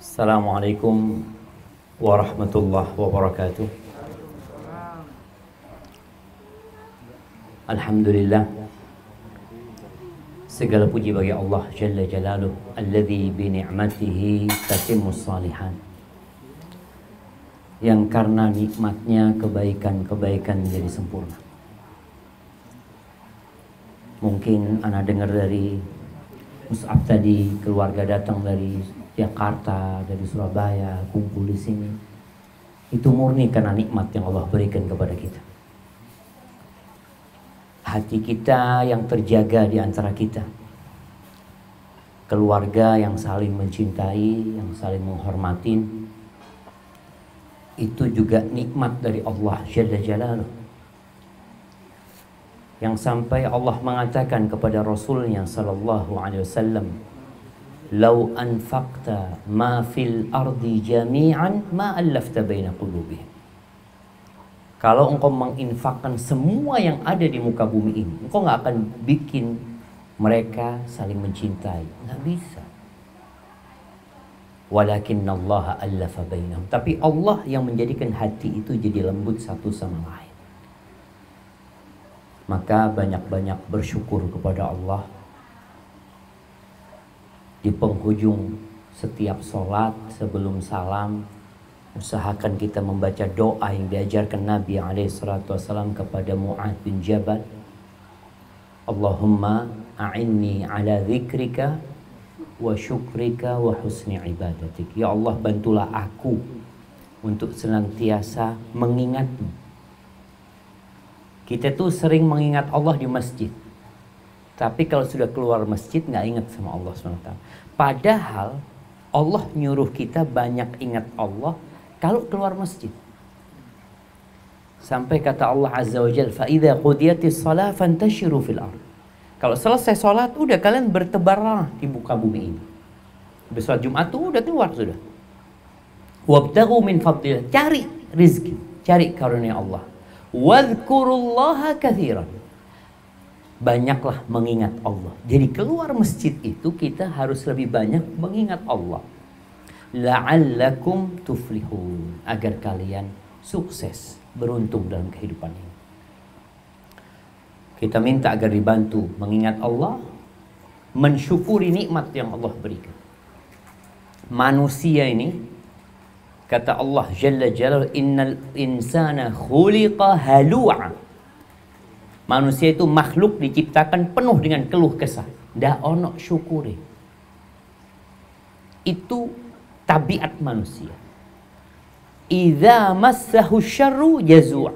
Assalamualaikum warahmatullahi wabarakatuh. Alhamdulillah, segala puji bagi Allah Jalla Jalaluh, alladzi bi ni'matihi tatimmus shalihan, yang karena nikmatnya kebaikan-kebaikan menjadi sempurna. Mungkin ana dengar dari Mus'ab tadi, keluarga datang dari Jakarta, dari Surabaya, kumpul di sini. Itu murni karena nikmat yang Allah berikan kepada kita. Hati kita yang terjaga di antara kita, keluarga yang saling mencintai, yang saling menghormati, itu juga nikmat dari Allah Jalla Jalaluh. Yang sampai Allah mengatakan kepada Rasulnya sallallahu alaihi wasallam, "Lau anfaqta ma fil ardi jami'an ma allafta baina qulubihim." Kalau engkau menginfakkan semua yang ada di muka bumi ini, engkau nggak akan bikin mereka saling mencintai. Nggak bisa. Walakinnallaha allafa bainahum. Tapi Allah yang menjadikan hati itu jadi lembut satu sama lain. Maka banyak-banyak bersyukur kepada Allah. Di penghujung setiap sholat sebelum salam, usahakan kita membaca doa yang diajarkan Nabi SAW kepada Mu'adz bin Jabal. Allahumma a'inni ala dzikrika wa syukrika wa husni ibadatik. Ya Allah, bantulah aku untuk senantiasa mengingatmu. Kita tuh sering mengingat Allah di masjid, tapi kalau sudah keluar masjid nggak ingat sama Allah SWT. Padahal Allah nyuruh kita banyak ingat Allah kalau keluar masjid. Sampai kata Allah Azza wa Jalla, "Fa'idha qudiyatis shalah fantashiru fil ardh." Kalau selesai sholat, udah kalian bertebarlah di muka bumi ini. Besok Jumat tuh udah keluar sudah. Wabtaghu min fadlillah, cari rizki, cari karunia Allah. Wadhkurullaha katsiran. Banyaklah mengingat Allah. Jadi keluar masjid itu kita harus lebih banyak mengingat Allah. La'allakum tuflihun, agar kalian sukses, beruntung dalam kehidupan ini. Kita minta agar dibantu mengingat Allah, mensyukuri nikmat yang Allah berikan. Manusia ini, kata Allah Jalla Jalaluhu, innal insana khuliqa halu'a. Manusia itu makhluk diciptakan penuh dengan keluh kesah. Ndak ono syukuri. Itu tabiat manusia. Idza massahu syarru jazua.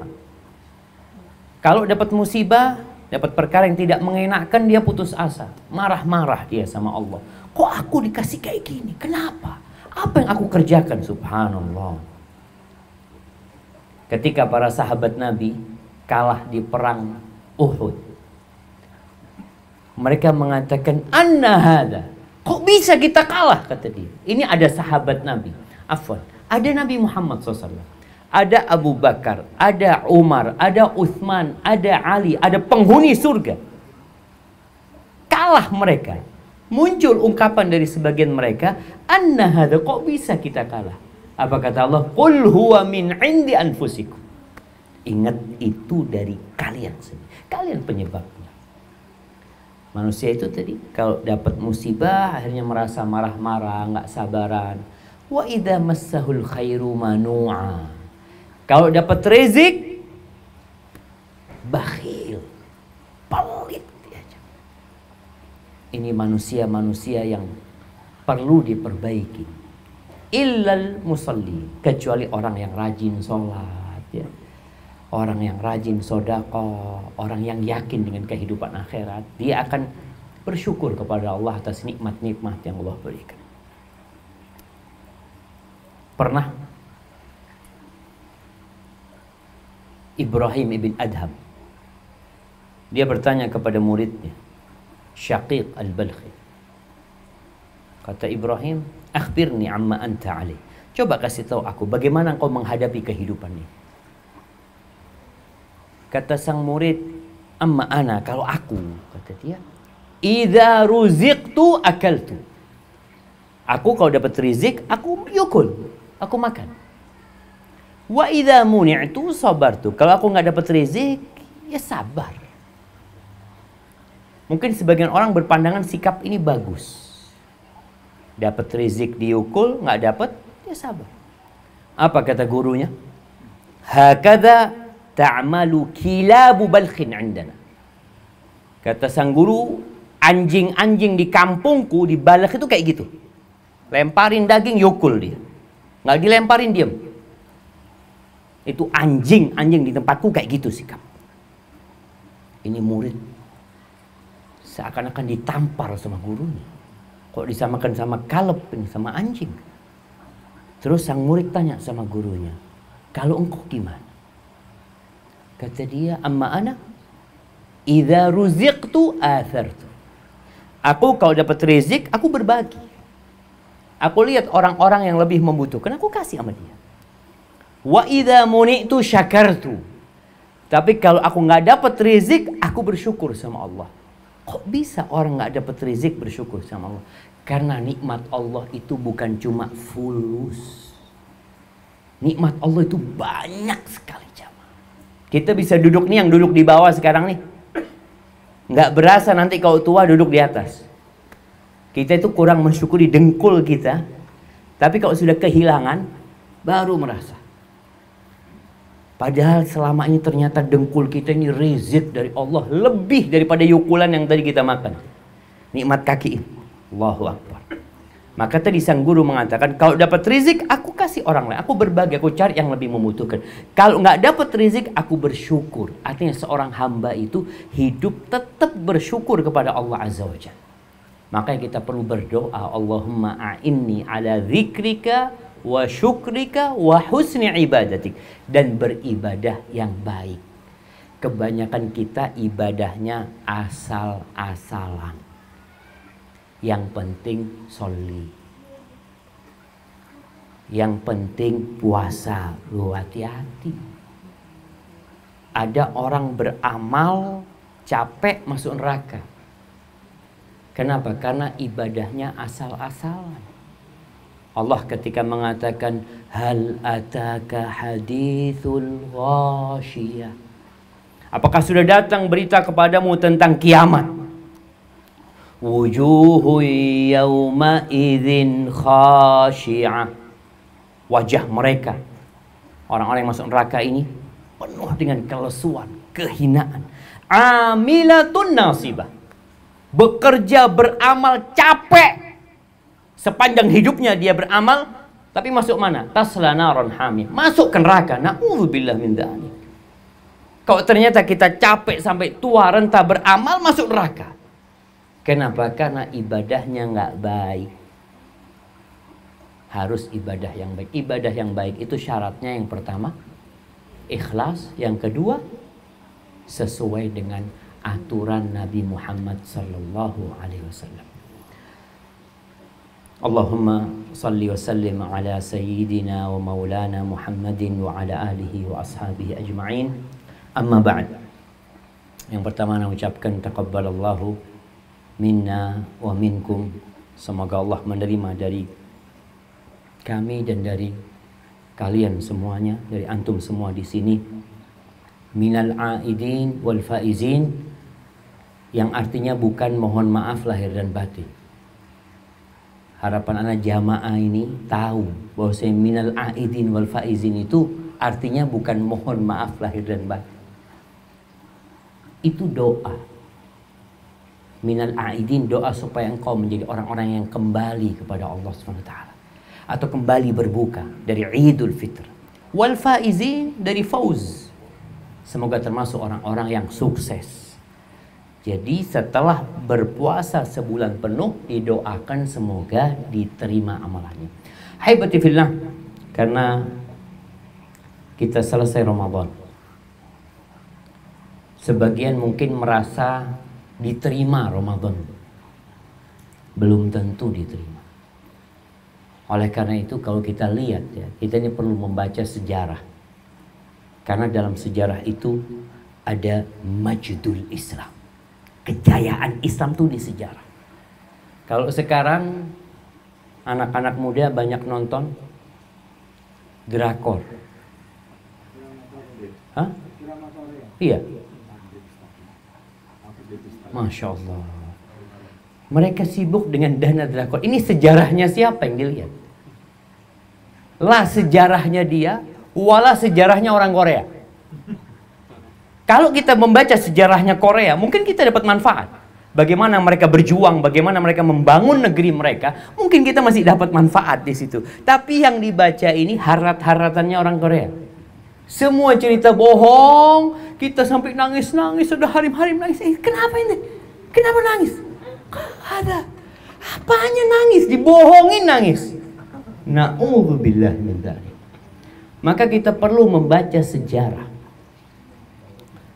Kalau dapat musibah, dapat perkara yang tidak mengenakan, dia putus asa, marah-marah dia sama Allah. Kok aku dikasih kayak gini? Kenapa? Apa yang aku kerjakan? Subhanallah. Ketika para sahabat Nabi kalah di perang Uhud, mereka mengatakan, "Anna hadza?" Kok bisa kita kalah, kata dia. Ini ada sahabat Nabi. Ada Nabi Muhammad SAW. Ada Abu Bakar, ada Umar, ada Uthman, ada Ali, ada penghuni surga. Kalah mereka. Muncul ungkapan dari sebagian mereka, "Anna hadza?" Kok bisa kita kalah? Apa kata Allah? "Qul huwa min 'indi anfusikum." Ingat, itu dari kalian sendiri. Kalian penyebabnya. Manusia itu tadi kalau dapat musibah akhirnya merasa marah-marah, nggak sabaran. Wa idza massahul khairu manu'a. Kalau dapat rezeki bakhil, pelit aja. Ini manusia-manusia yang perlu diperbaiki. Illal musalli, kecuali orang yang rajin sholat, ya. Orang yang rajin sedekah, orang yang yakin dengan kehidupan akhirat, dia akan bersyukur kepada Allah atas nikmat-nikmat yang Allah berikan. Pernah Ibrahim ibn Adham, dia bertanya kepada muridnya Syaqiq al-Balkhi. Kata Ibrahim, "Akhbirni amma anta alaih." Coba kasih tahu aku bagaimana engkau menghadapi kehidupan ini. Kata sang murid, "Amma ana," kalau aku, kata dia, "idza ruziqtu akaltu." Aku kalau dapat rizik, aku yukul, aku makan. Wa idza muni'tu sabartu. Kalau aku nggak dapat rizik, ya sabar. Mungkin sebagian orang berpandangan sikap ini bagus. Dapat rizik diukul, nggak dapat, ya sabar. Apa kata gurunya? Hakadha ta'malu kilabu balkhin 'indana. Kata sang guru, anjing-anjing di kampungku di Balakh itu kayak gitu. Lemparin daging, yukul dia. Nggak dilemparin, diam. Itu anjing-anjing di tempatku kayak gitu sikap. Ini murid seakan-akan ditampar sama gurunya. Kok disamakan sama kaleb ini, sama anjing. Terus sang murid tanya sama gurunya, kalau engkau gimana? Kata dia, amma ana idza ruziqtu athartu. Aku kalau dapat rezeki, aku berbagi. Aku lihat orang-orang yang lebih membutuhkan, aku kasih sama dia. Wa idza muni'tu syakartu. Tapi kalau aku nggak dapat rezeki, aku bersyukur sama Allah. Kok bisa orang nggak dapat rezeki bersyukur sama Allah? Karena nikmat Allah itu bukan cuma fulus. Nikmat Allah itu banyak sekali, jamaah. Kita bisa duduk nih, yang duduk di bawah sekarang nih, nggak berasa nanti kalau tua duduk di atas. Kita itu kurang mensyukuri dengkul kita, tapi kalau sudah kehilangan baru merasa. Padahal selama ini ternyata dengkul kita ini rizq dari Allah lebih daripada yukulan yang tadi kita makan. Nikmat kaki ini. Allahu Akbar. Maka tadi sang guru mengatakan, kalau dapat rizq aku kasih orang lain, aku berbagi, aku cari yang lebih membutuhkan. Kalau nggak dapat rizq aku bersyukur. Artinya seorang hamba itu hidup tetap bersyukur kepada Allah Azza wa Jalla. Makanya kita perlu berdoa, Allahumma a'inni ala dzikrika wa syukrika wa husni ibadatik, dan beribadah yang baik. Kebanyakan kita ibadahnya asal-asalan. Yang penting sholli, yang penting puasa. Lu hati-hati. Ada orang beramal capek masuk neraka. Kenapa? Karena ibadahnya asal-asalan. Allah ketika mengatakan hal ataka hadithul ghasyiyah, apakah sudah datang berita kepadamu tentang kiamat? Wujuhu yawma idzin khashi'ah. Wajah mereka, orang-orang yang masuk neraka ini, penuh dengan kelesuan, kehinaan. Amilatun nasibah. Bekerja, beramal, capek. Sepanjang hidupnya dia beramal, tapi masuk mana? Tasla naron hamim. Masuk ke neraka. Na'udzubillah min dzalik. Kalau ternyata kita capek sampai tua renta beramal, masuk neraka. Kenapa? Karena ibadahnya nggak baik. Harus ibadah yang baik. Ibadah yang baik itu syaratnya yang pertama, ikhlas. Yang kedua, sesuai dengan aturan Nabi Muhammad sallallahu alaihi wasallam. Allahumma salli wa sallim ala sayyidina wa maulana Muhammadin wa ala alihi wa ashabihi ajma'in. Amma ba'd. Yang pertama saya ucapkan taqabbalallahu minna wa minkum. Semoga Allah menerima dari kami dan dari kalian semuanya, dari antum semua di sini. Minal aidin wal faizin, yang artinya bukan mohon maaf lahir dan batin. Harapan anak jamaah ini tahu bahwa minal aidin wal faizin itu artinya bukan mohon maaf lahir dan batin. Itu doa. Minal aidin, doa supaya engkau menjadi orang-orang yang kembali kepada Allah SWT, atau kembali berbuka dari Idul Fitr. Wal faizin dari fauz. Semoga termasuk orang-orang yang sukses. Jadi setelah berpuasa sebulan penuh, didoakan semoga diterima amalannya. Haibati fillah, karena kita selesai Ramadan, sebagian mungkin merasa diterima Ramadan. Belum tentu diterima. Oleh karena itu kalau kita lihat ya, kita ini perlu membaca sejarah. Karena dalam sejarah itu ada majdul Islam. Kejayaan Islam itu di sejarah. Kalau sekarang Anak-anak muda banyak nonton drakor. Hah? Iya. Masya Allah. Mereka sibuk dengan dana drakor. Ini sejarahnya siapa yang dilihat? Lah sejarahnya dia, wala sejarahnya orang Korea. Kalau kita membaca sejarahnya Korea, mungkin kita dapat manfaat. Bagaimana mereka berjuang, bagaimana mereka membangun negeri mereka, mungkin kita masih dapat manfaat di situ. Tapi yang dibaca ini harat-haratannya orang Korea. Semua cerita bohong, kita sampai nangis-nangis, sudah harim-harim nangis. Kenapa ini? Kenapa nangis? Ada. Apanya nangis? Dibohongin nangis. Na'udzubillah min dzalik. Maka kita perlu membaca sejarah.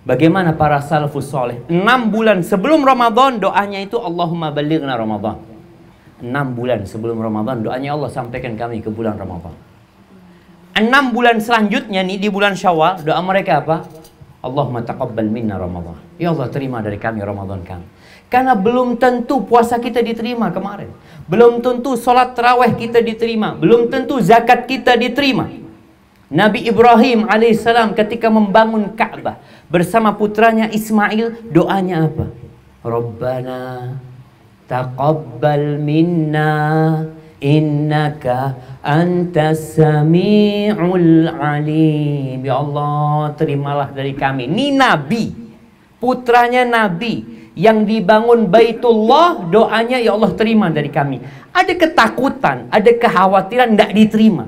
Bagaimana para salafus soleh 6 bulan sebelum Ramadan doanya itu Allahumma balighna Ramadan. 6 bulan sebelum Ramadan doanya Allah sampaikan kami ke bulan Ramadan. 6 bulan selanjutnya nih di bulan Syawal doa mereka apa? Allahumma taqabbal minna Ramadan. Ya Allah terima dari kami Ramadan kami. Karena belum tentu puasa kita diterima kemarin. Belum tentu sholat tarawih kita diterima. Belum tentu zakat kita diterima. Nabi Ibrahim alaihissalam ketika membangun Ka'bah bersama putranya Ismail, doanya apa? Rabbana taqabbal minna innaka antas sami'ul alim. Ya Allah terimalah dari kami. Ini Nabi, putranya Nabi yang dibangun Baitullah, doanya ya Allah terima dari kami. Ada ketakutan, ada kekhawatiran tidak diterima.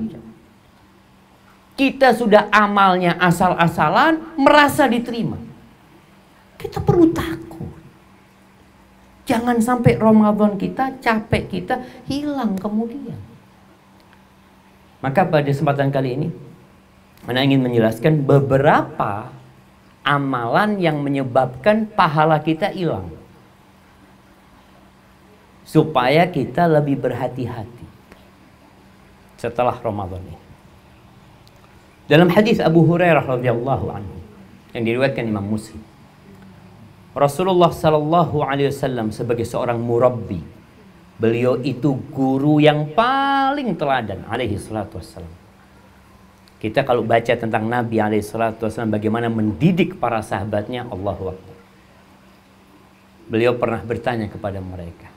Kita sudah amalnya asal-asalan, merasa diterima. Kita perlu takut. Jangan sampai Ramadan kita, capek kita, hilang kemudian. Maka pada kesempatan kali ini, saya ingin menjelaskan beberapa amalan yang menyebabkan pahala kita hilang. Supaya kita lebih berhati-hati setelah Ramadan ini. Dalam hadis Abu Hurairah radhiyallahu anhu yang diriwayatkan Imam Muslim, Rasulullah sallallahu alaihi wasallam sebagai seorang murabbi, beliau itu guru yang paling teladan alaihi salatu wassalam. Kita kalau baca tentang Nabi alaihi salatu wassalam bagaimana mendidik para sahabatnya, Allahu akbar. Beliau pernah bertanya kepada mereka,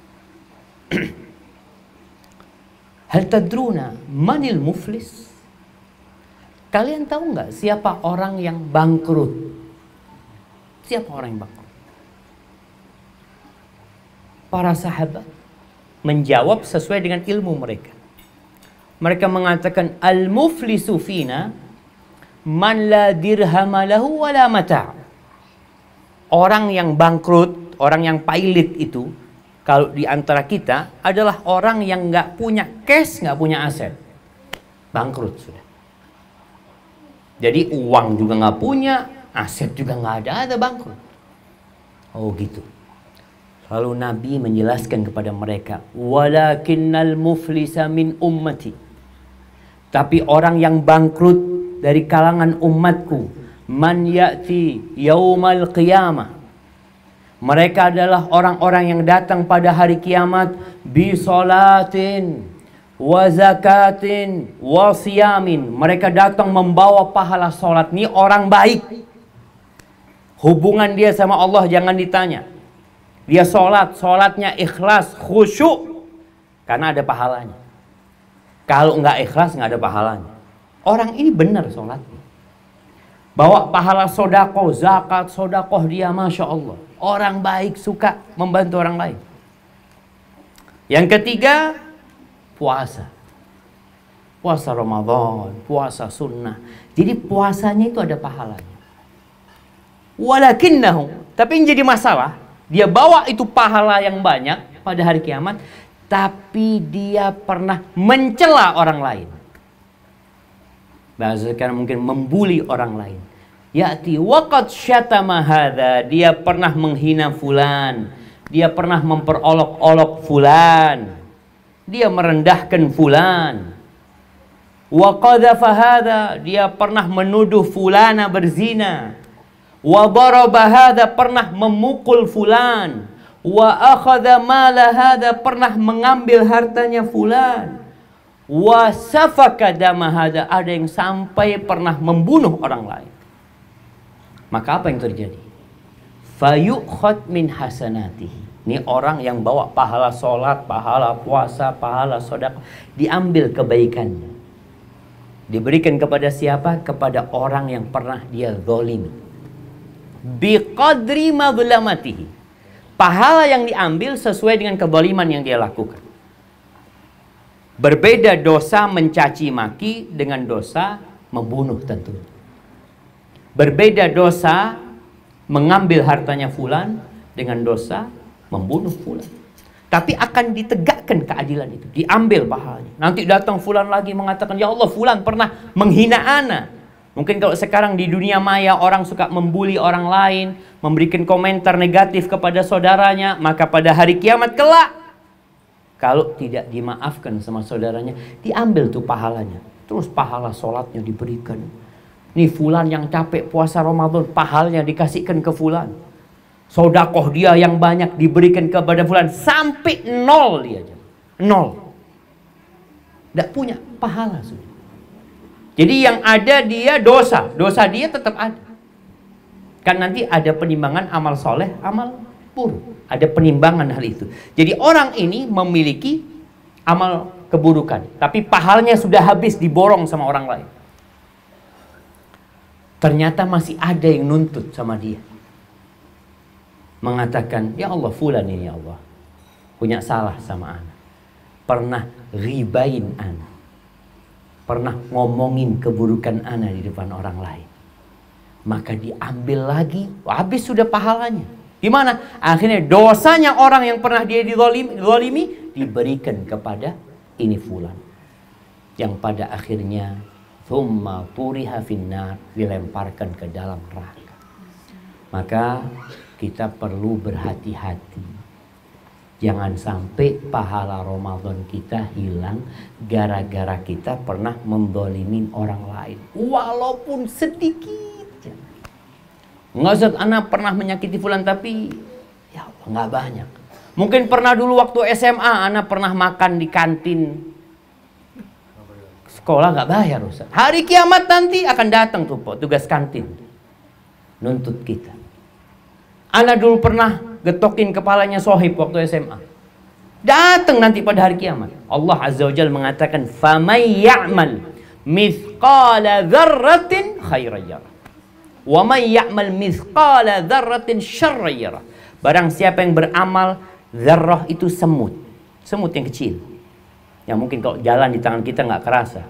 hal tadruna manil muflis? Kalian tahu nggak siapa orang yang bangkrut? Siapa orang yang bangkrut? Para sahabat menjawab sesuai dengan ilmu mereka. Mereka mengatakan al-muflisu fina man la dirhama lahu wala mata'. Orang yang bangkrut, orang yang pailit itu kalau di antara kita adalah orang yang nggak punya cash, nggak punya aset. Bangkrut sudah. Jadi uang juga nggak punya, aset juga nggak ada bangkrut. Oh gitu. Lalu Nabi menjelaskan kepada mereka, walakinnal muflisa min ummati. Tapi orang yang bangkrut dari kalangan umatku, man ya'ti yaumal qiyamah. Mereka adalah orang-orang yang datang pada hari kiamat bi salatin wa zakatin wa siyamin. Mereka datang membawa pahala sholat. Ini orang baik. Hubungan dia sama Allah jangan ditanya. Dia sholat, sholatnya ikhlas, khusyuk, karena ada pahalanya. Kalau nggak ikhlas nggak ada pahalanya. Orang ini benar sholatnya. Bawa pahala sodakoh, zakat, sodakoh dia, Masya Allah. Orang baik, suka membantu orang lain. Yang ketiga, puasa. Puasa Ramadan, puasa sunnah. Jadi puasanya itu ada pahalanya. Walakinnahu, tapi yang jadi masalah, dia bawa itu pahala yang banyak pada hari kiamat, tapi dia pernah mencela orang lain. Bahasa sekarang mungkin membuli orang lain. Ya'ti waqad syatama hadza, dia pernah menghina fulan, dia pernah memperolok-olok fulan, dia merendahkan fulan. Wa qadhafa hadza, dia pernah menuduh fulana berzina. Wa daraba hadza, pernah memukul fulan. Wa akhadha mala hadha, pernah mengambil hartanya fulan. Wa safaka dama hadha, ada yang sampai pernah membunuh orang lain. Maka apa yang terjadi? Fayukhad min hasanatihi. Ini orang yang bawa pahala sholat, pahala puasa, pahala sedekah, diambil kebaikannya. Diberikan kepada siapa? Kepada orang yang pernah dia zalimi. Biqadri madlamatihi. Pahala yang diambil sesuai dengan kezaliman yang dia lakukan. Berbeda dosa mencaci maki dengan dosa membunuh tentunya. Berbeda dosa mengambil hartanya fulan dengan dosa membunuh fulan. Tapi akan ditegakkan keadilan itu, diambil pahalanya. Nanti datang fulan lagi mengatakan, ya Allah, fulan pernah menghina ana. Mungkin kalau sekarang di dunia maya orang suka membuli orang lain, memberikan komentar negatif kepada saudaranya, maka pada hari kiamat kelak, kalau tidak dimaafkan sama saudaranya, diambil tuh pahalanya. Terus pahala sholatnya diberikan. Nih fulan yang capek puasa Ramadan, pahalanya dikasihkan ke fulan. Sodakoh dia yang banyak diberikan kepada fulan, sampai nol dia. Nol. Tidak punya pahala sudah. Jadi yang ada dia dosa. Dosa dia tetap ada. Kan nanti ada penimbangan amal soleh, amal buruk. Ada penimbangan hal itu. Jadi orang ini memiliki amal keburukan, tapi pahalanya sudah habis diborong sama orang lain. Ternyata masih ada yang nuntut sama dia. Mengatakan, ya Allah, fulan ini ya Allah punya salah sama ana. Pernah ribain ana. Pernah ngomongin keburukan ana di depan orang lain. Maka diambil lagi, habis sudah pahalanya. Gimana? Akhirnya dosanya orang yang pernah dia dizalimi diberikan kepada ini fulan. Yang pada akhirnya thumma turiha finnar, dilemparkan ke dalam neraka. Maka kita perlu berhati-hati. Jangan sampai pahala Ramadan kita hilang gara-gara kita pernah mendolimin orang lain. Walaupun sedikit. Nggak usah anak pernah menyakiti fulan, tapi ya Allah, nggak banyak. Mungkin pernah dulu waktu SMA anak pernah makan di kantin sekolah, nggak bayar Ustaz. Hari kiamat nanti akan datang tuh tugas kantin nuntut kita. Anak dulu pernah getokin kepalanya sohib waktu SMA. Datang nanti pada hari kiamat. Allah Azza wa Jalla mengatakan, "Famay ya'mal mithqala dzarratin khairan yarah. Wa may ya'mal mithqala dzarratin syarran yarah." Barang siapa yang beramal, zarrah itu semut. Semut yang kecil. Yang mungkin kalau jalan di tangan kita nggak kerasa.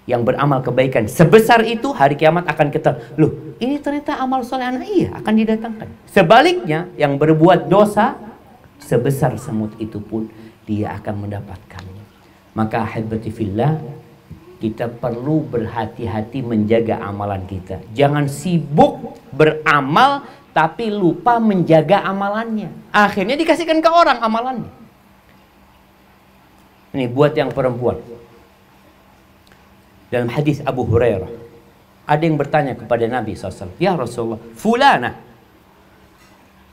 Yang beramal kebaikan sebesar itu, hari kiamat akan kita, loh ini ternyata amal soleh anak, iya akan didatangkan. Sebaliknya yang berbuat dosa sebesar semut itu pun dia akan mendapatkannya. Maka ahibati fillah, kita perlu berhati-hati menjaga amalan kita. Jangan sibuk beramal tapi lupa menjaga amalannya. Akhirnya dikasihkan ke orang amalannya. Ini buat yang perempuan. Dalam hadis Abu Hurairah, ada yang bertanya kepada Nabi SAW, ya Rasulullah, fulana,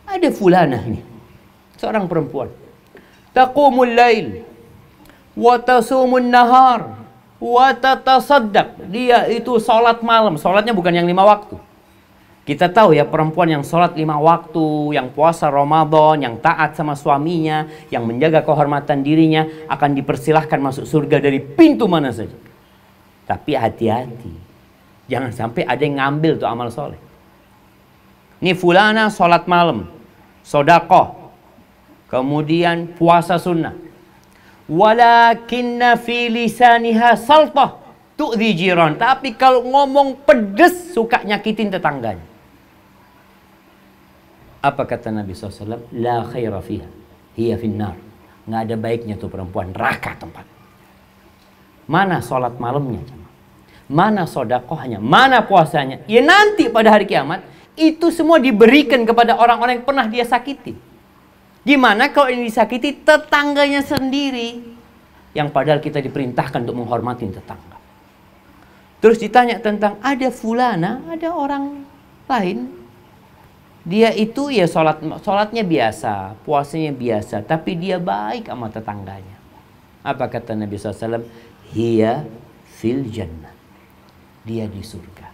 ada fulana ini, seorang perempuan, taqumul lail wa tasumun nahar wa tatasaddaq. Dia itu sholat malam, sholatnya bukan yang 5 waktu. Kita tahu ya, perempuan yang sholat 5 waktu, yang puasa Ramadan, yang taat sama suaminya, yang menjaga kehormatan dirinya, akan dipersilahkan masuk surga dari pintu mana saja. Tapi hati-hati, jangan sampai ada yang ngambil tuh amal soleh. Ini fulana sholat malam, sodakoh, kemudian puasa sunnah. Walakinna fi lisaniha saltah tu'dhi jiran. Tapi kalau ngomong pedes, suka nyakitin tetangganya. Apa kata Nabi SAW? La khaira fiha, hiya finnar. Nggak ada baiknya tuh perempuan, neraka tempat. Mana sholat malamnya, mana sodakohnya, mana puasanya? Ya nanti pada hari kiamat itu semua diberikan kepada orang-orang yang pernah dia sakiti. Gimana kalau ini disakiti tetangganya sendiri, yang padahal kita diperintahkan untuk menghormati tetangga. Terus ditanya tentang ada fulana, ada orang lain Dia itu ya sholatnya biasa, puasanya biasa, tapi dia baik sama tetangganya. Apa kata Nabi SAW? Hiya fil jannah. Dia di surga.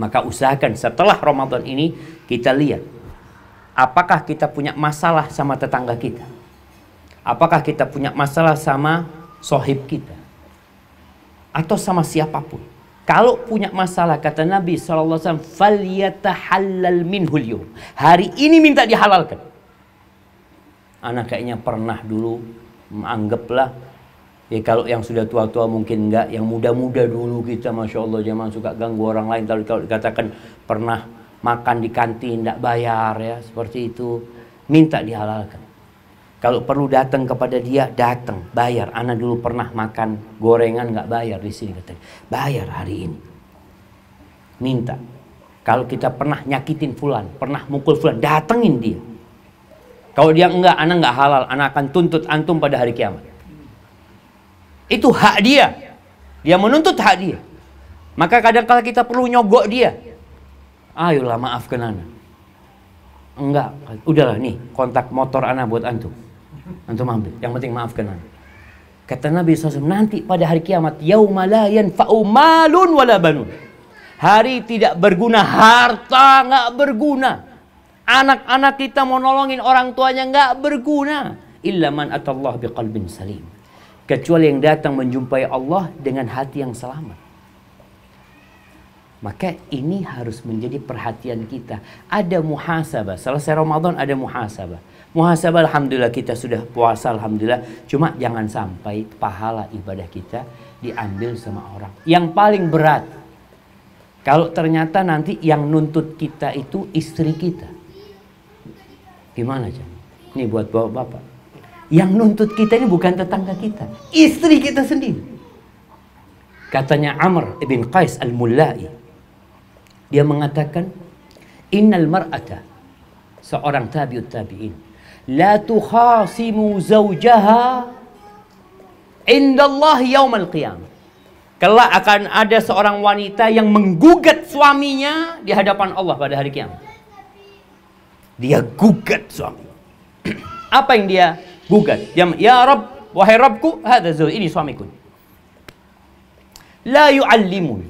Maka usahakan setelah Ramadan ini kita lihat, apakah kita punya masalah sama tetangga kita? Apakah kita punya masalah sama sohib kita? Atau sama siapapun? Kalau punya masalah, kata Nabi SAW, falyatahallal minhul yawm. Hari ini minta dihalalkan. Anak kayaknya pernah dulu, anggaplah, ya kalau yang sudah tua-tua mungkin enggak, yang muda-muda dulu kita, Masya Allah, jangan suka ganggu orang lain. Kalau dikatakan pernah makan di kantin, enggak bayar, ya seperti itu, minta dihalalkan. Kalau perlu datang kepada dia, datang, bayar. Ana dulu pernah makan gorengan nggak bayar di sini, katanya. Bayar hari ini. Minta. Kalau kita pernah nyakitin fulan, pernah mukul fulan, datengin dia. Kalau dia enggak, ana nggak halal, ana akan tuntut antum pada hari kiamat. Itu hak dia. Dia menuntut hak dia. Maka kadang-kala kita perlu nyogok dia. Ayolah, maafkan ana. Enggak, udahlah nih, kontak motor ana buat antum. Antum ambil, yang penting maafkan ana. Kata Nabi SAW, nanti pada hari kiamat, yauma la yanfa'u malun wala banun. Hari tidak berguna, harta nggak berguna. Anak-anak kita mau nolongin orang tuanya nggak berguna. Illa man atallah biqalbin salim. Kecuali yang datang menjumpai Allah dengan hati yang selamat. Maka ini harus menjadi perhatian kita. Ada muhasabah. Selesai Ramadan ada muhasabah. Muhasabah, alhamdulillah kita sudah puasa, alhamdulillah. Cuma jangan sampai pahala ibadah kita diambil sama orang. Yang paling berat, kalau ternyata nanti yang nuntut kita itu istri kita. Gimana Jam? Ini buat bapak. Yang nuntut kita ini bukan tetangga kita, istri kita sendiri. Katanya Amr ibn Qais al-Mullai, dia mengatakan, innal mar'ata, seorang tabi'ut tabi'in, la tukhasimu zawjaha indallah yaumal qiyamah. Kelak akan ada seorang wanita yang menggugat suaminya di hadapan Allah pada hari kiamat. Dia gugat suami. Apa yang dia gugat? Ya Rabb, wahai Rabbku, hadza zawj, ini suamiku. La yu'allimuni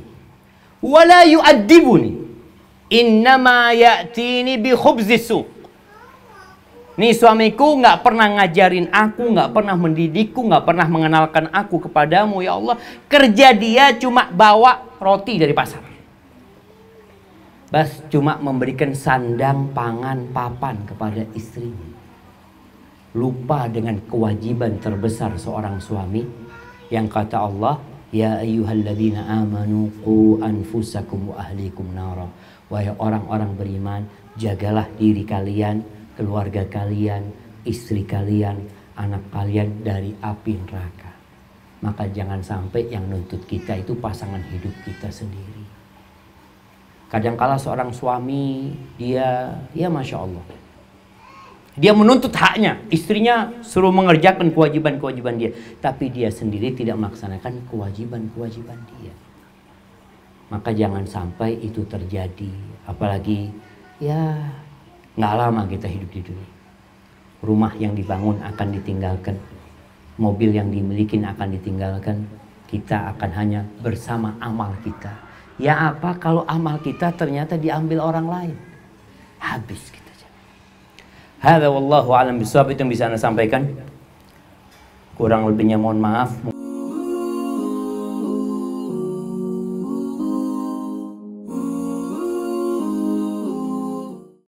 wa la yu'addibuni. Innama ya'tini bi khubzis suq. Nih suamiku nggak pernah ngajarin aku, nggak pernah mendidikku, nggak pernah mengenalkan aku kepadamu, ya Allah. Kerja dia cuma bawa roti dari pasar. Bas cuma memberikan sandang, pangan, papan kepada istrinya. Lupa dengan kewajiban terbesar seorang suami yang kata Allah, ya ayyuhalladzina amanu qu anfusakum wa ahlikum nara. Wahai orang-orang beriman, jagalah diri kalian, keluarga kalian, istri kalian, anak kalian dari api neraka. Maka jangan sampai yang nuntut kita itu pasangan hidup kita sendiri. Kadangkala seorang suami, dia, ya Masya Allah, dia menuntut haknya, istrinya suruh mengerjakan kewajiban-kewajiban dia, tapi dia sendiri tidak melaksanakan kewajiban-kewajiban dia. Maka jangan sampai itu terjadi. Apalagi ya nggak lama kita hidup di dunia. Rumah yang dibangun akan ditinggalkan, mobil yang dimiliki akan ditinggalkan. Kita akan hanya bersama amal kita. Ya apa kalau amal kita ternyata diambil orang lain? Habis kita. Hadza wallahu a'lam bishawab, itu yang bisa Anda sampaikan. Kurang lebihnya mohon maaf.